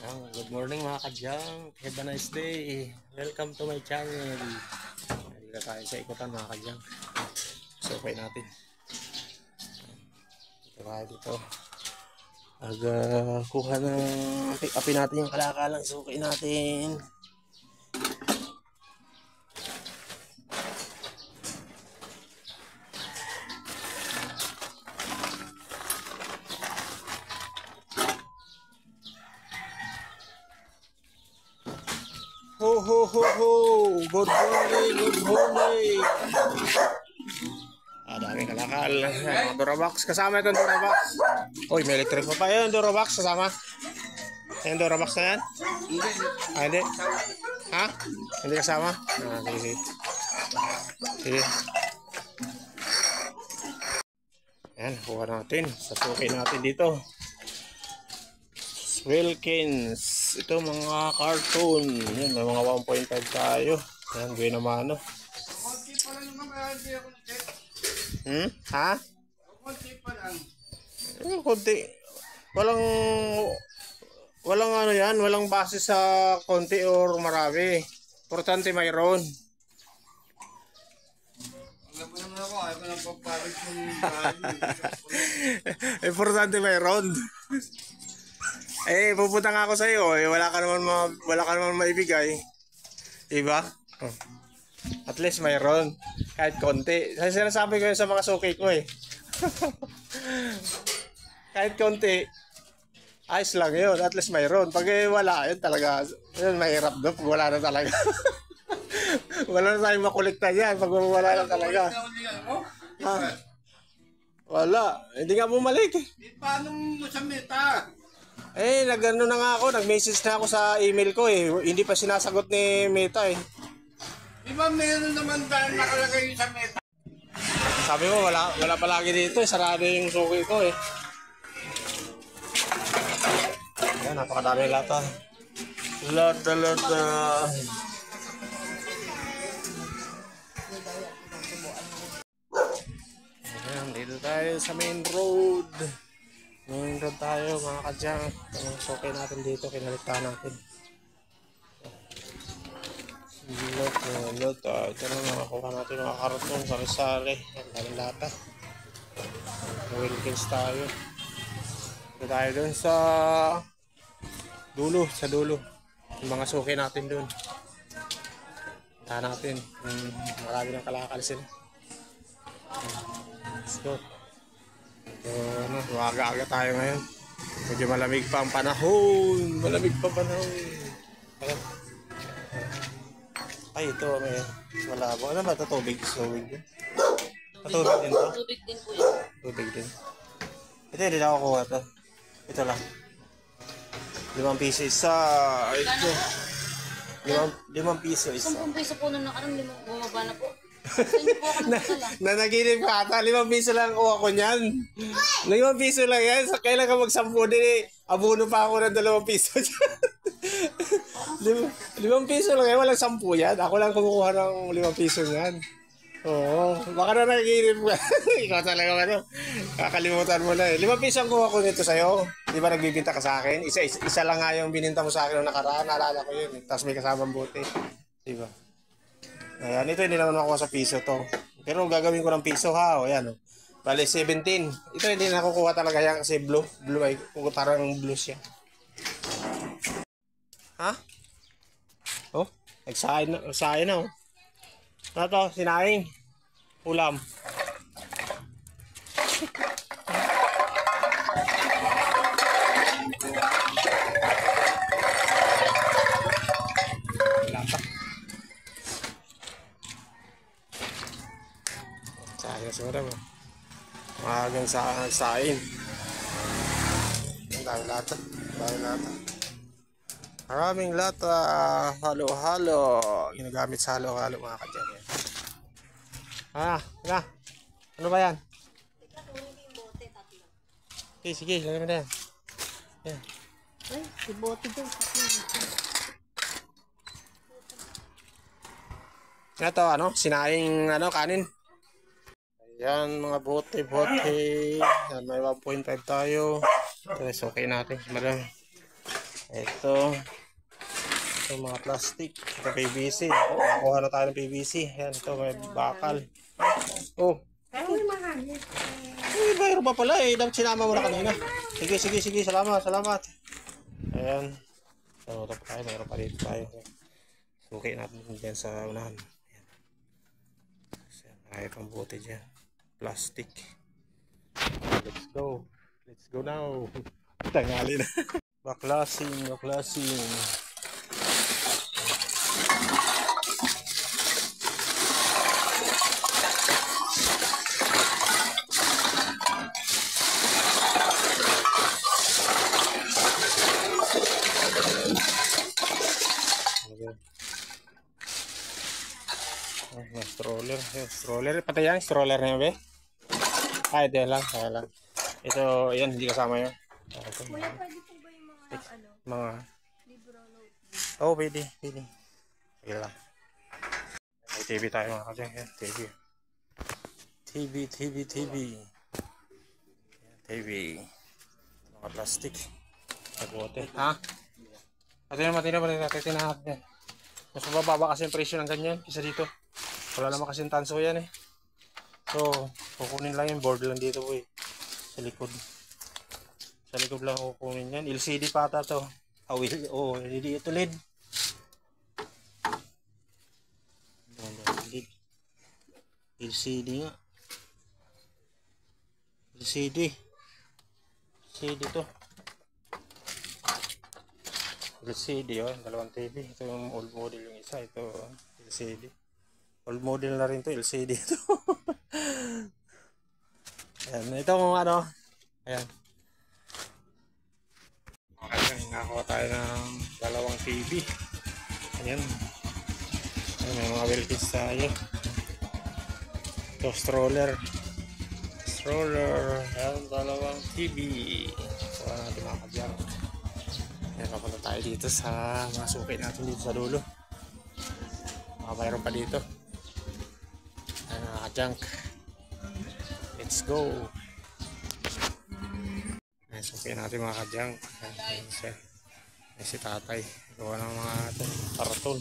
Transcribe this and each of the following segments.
Good morning mga kadyang. Have a nice day. Welcome to my channel. Dito tayo sa ikutan mga kadyang. So, okay natin. Dito tayo dito. Kuha ng pick upin natin yung kalakalang suki natin. Ho ho ho ho! Good morning! Good morning! Daming kalakal. Mga Durabox. Kasama itong Durabox. Uy, may electric pa pa. Yan, Durabox. Kasama. Yan, Durabox na yan? Hindi. Ha? Hindi kasama? Sige. Sige. Yan, kuha natin. Sasukin natin dito. Wilkins. Ito mga cartoon. Yan, may mga 1.5 tayo. Yan, gawin naman ano. Konti pa lang naman kaya hindi ako check. Ha? Konti pa lang. Konti. Walang ano yan. Walang base sa konti or marami. Importante mayroon. Alam mo naman ako, ayaw ko lang pagpalit yung bahay. Importante mayroon. Pupunta nga ako sa iyo, wala ka naman maibigay. Diba? At least mayroon. Kahit konti. Kasi sinasabi ko yun sa mga suki ko Kahit konti, ayos lang yun. At least mayroon. Pag wala, yun talaga, yun mahirap doon. Pag wala na talaga. Wala na tayong makulikta yan. Pag wala na talaga. Ha? Wala. Hindi nga bumalik Paano mo sa meta? Nag-ano na nga ako, nag-message na ako sa email ko Hindi pa sinasagot ni Meta Di ba meron naman dahil nakalagay sa meta? Sabi ko, wala palagi dito sarado yung suki ko Ayan, napakadami lata. Lata. Ayan, dito tayo sa main road. Main road tayo mga kadyang. Ang suki natin dito, kinaliktahan natin. Lot. Ito na makakuha natin mga karton, sari-sari. Ang daming lata. Wilkins tayo. Ito tayo dun sa dulo. Yung mga suki natin dun. Tahan natin. Marami ng kalakal sila. Let's go. Aga-aga tayo ngayon. Medyo malamig pa ang panahon. Ay, ito may malabo. Ano ba ito? Tubig din. Tubig din to? Tubig din po yan. Tubig din. Ito hindi na ako kuha ito. Ito lang. 5 piso isa. Ito. 5 piso isa. 10 piso po nung nakarang bumaba na po. Saan niyo po ako nagkasala? Nanaginip ka ata. 5 piso lang kuha ko niyan. 5 piso lang yan. Kailan ka mag-10 din Abono pa ako ng 2 piso dyan. 5 piso lang yan. Walang 10 yan. Ako lang kumukuha ng 5 piso yan. Oo. Baka na nanaginip ka. Ikaw talaga kakalimutan mo na 5 piso ang kuha ko nito sa'yo. Di ba nagbibinta ka sa akin? Isa lang nga yung bininta mo sa akin noong nakaraan. Naalala ko yun. Tapos may kasamang bote. Di ba? Ayan, ito hindi naman makuha sa piso to. Pero gagawin ko ng piso ha. O, ayan. Bale, 17. Ito hindi nakukuha talaga yan kasi blue. Blue ay parang blue siya. Ha? Oh, nagsahin na. Ano to? Sinaing. Ulam. Sayang mo. Magang sain. Ang dami lata. Maraming lata. Halo-halo. Ginagamit sa halo-halo mga kadyan. Ano ba yan? Sige. Lagyan mo na yan. Yan. Ay, si bote daw. Ito, sinaing, kanin. Ayan, mga bote. Yan, may 1.5 tayo. Ito, okay natin. Madam. Ito mga plastic. Ito PVC. Nakuha na tayo ng PVC. Ayan, ito may bakal. Oh. Ay, mayroon pa pala eh. Dapat sinama mo na kanina. Sige. Salamat. Ayan. So, ito pa tayo. Mayroon pa dito tayo. Suki natin dyan sa unahan. Ayan. Ay, pang bote dyan. Plastic. Let's go now. Tangali na. Baklasing. May stroller. Stroller. Patay yan. Stroller na yun, be? Ito lang. Ito, yan. Hindi kasama yun. Ito, Kuya, pwede po ba yung mga libro, notebook? oh, pwede. Sige lang. May TV tayo mga kadyang. Yan, TV. Mga plastic. Nagbote. Ha? Matino ba natin natin yan? Mas mababa kasi yung presyo ng ganyan kisa dito. Wala naman kasi yung tanso yan eh. So, kukunin lang yung board lang dito po eh. Sa likod. Sa likod lang kukunin yan. LCD pa ata to. LED ito LED. LCD nga. LCD to. LCD oh, dalawang TV. Ito yung old model yung isa. Ito LCD. Old model na rin to, LCD to. Ayan, ito kung ano. Ayan. Okay, nakakuha tayo ng dalawang TV. Ayan. Ayan, may mga Wilkins tayo. Ito, stroller. Ayan, dalawang TV. Kuha natin mga kadyang. Ayan, papunta tayo dito sa mga suki natin dito sa dulo. Mayroon pa dito. Ayan, mga junk. Let's go. Ayan, suki natin mga kadyang. Ayan, si tatay. Gawa ng mga cartoon.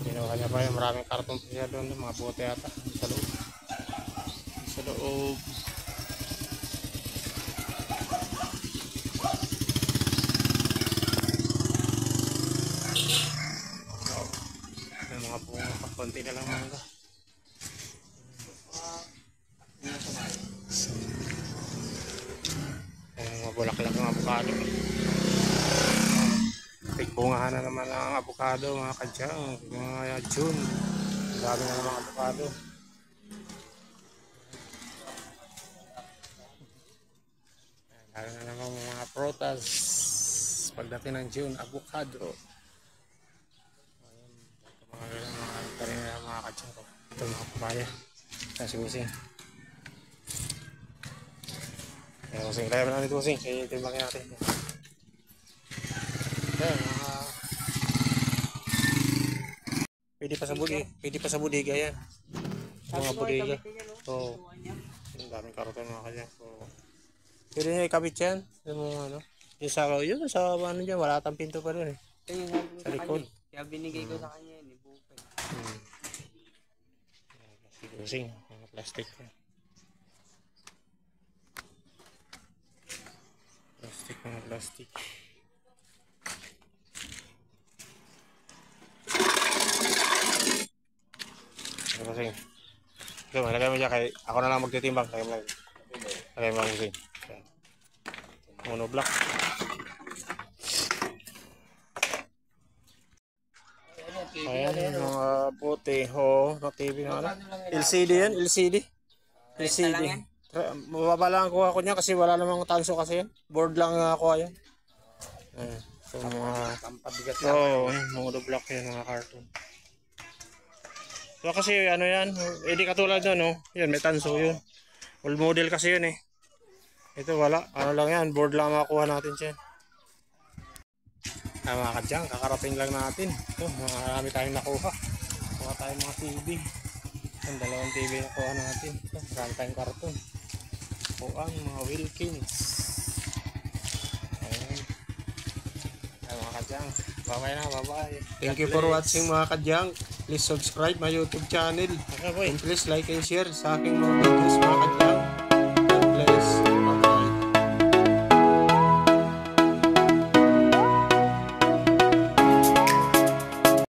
Ginawa niya pa yung maraming cartoon siya doon. Mga bote yata. Sa loob. Mga bunga pa, konti na lang mangga. Mga bulaklak ng avocado. Bungahan na naman ang avocado mga kadyang, mga June. Dami na naman avocado. Dami na naman mga prutas. Pagdating ng June, avocado. Mga kadyang ko. Ito mga papaya. Kasi Busing. Kaya naman natin Busing. Kaya timbangin natin. Ayan, pwede pa sa budiga yan. Mga budiga. So, yung daming karoton mga kanya. So, pwede nyo ikabit yan. Yung sa ano dyan, wala tang pinto pa rin eh. Sa likod. Kaya binigay ko sa kanya yun, ibupay. Busing, mga plastic. Plastic. Busing. Ito, malagay mo dyan. Ako na lang magtitimbang. Lagay mo lang Busing. Monoblock. Ayan, mga bote. Na TV na ano. LCD yan, LCD. Mababa lang ang kuha ko niya kasi wala namang tanso kasi yan. Board lang kuha yan. So, Pampabigat lang. monoblock yan, mga cartoon. So kasi ano yan, hindi katulad nun, no? Yan, may tanso yun. Old model kasi yun eh. Ito wala, ano lang yan, board lang makuha natin siya. Mga kadyang, kakarating lang natin. Ito, marami tayong nakuha. Kuha tayong mga TV. Ang dalawang TV nakuha natin. Ito, marami tayong karton. Kuhaan, mga Wilkins. kadyang. Bye-bye na, bye-bye. Thank you for watching mga kadyang. Please subscribe my YouTube channel. And please like and share sa aking mga videos mga kadyang.